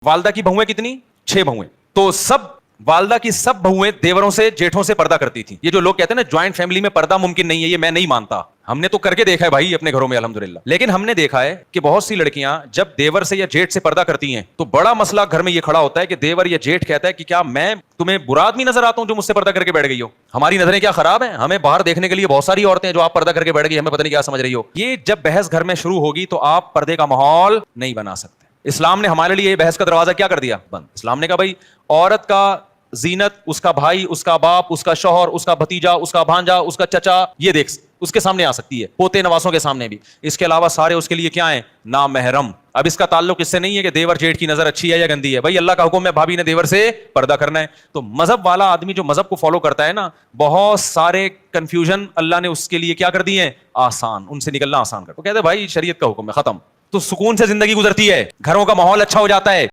वालदा की बहुएं कितनी? 6 बहुएं। तो सब वालदा की सब बहुएं देवरों से जेठों से पर्दा करती थी। ये जो लोग कहते हैं ना ज्वाइंट फैमिली में पर्दा मुमकिन नहीं है, ये मैं नहीं मानता। हमने तो करके देखा है भाई अपने घरों में अल्हम्दुलिल्लाह। लेकिन हमने देखा है कि बहुत सी लड़कियां जब देवर से या जेठ से पर्दा करती हैं तो बड़ा मसला घर में ये खड़ा होता है कि देवर या जेठ कहता है कि क्या मैं तुम्हें बुरा आदमी नजर आता हूं जो मुझसे पर्दा करके बैठ गई हो? हमारी नजरें क्या खराब है? हमें बाहर देखने के लिए बहुत सारी औरतें हैं जो आप पर्दा करके बैठ गई, हमें पता नहीं क्या समझ रही हो। ये जब बहस घर में शुरू होगी तो आप पर्दे का माहौल नहीं बना सकते। इस्लाम ने हमारे लिए बहस का दरवाजा क्या कर दिया? बंद। इस्लाम ने कहा भाई औरत का जीनत उसका भाई, उसका बाप, उसका शौहर, उसका भतीजा, उसका भांजा, उसका चचा, ये देख उसके सामने आ सकती है, पोते नवासों के सामने भी। इसके अलावा सारे उसके लिए क्या है? नामहरम। अब इसका ताल्लुक इससे नहीं है कि देवर जेठ की नजर अच्छी है या गंदी है। भाई अल्लाह का हुक्म है, भाभी ने देवर से पर्दा करना है। तो मजहब वाला आदमी जो मजहब को फॉलो करता है ना, बहुत सारे कंफ्यूजन अल्लाह ने उसके लिए क्या कर दिए हैं? आसान, उनसे निकलना आसान कर। तो कहते भाई शरीयत का हुक्म है, खत्म। तो सुकून से जिंदगी गुजरती है, घरों का माहौल अच्छा हो जाता है।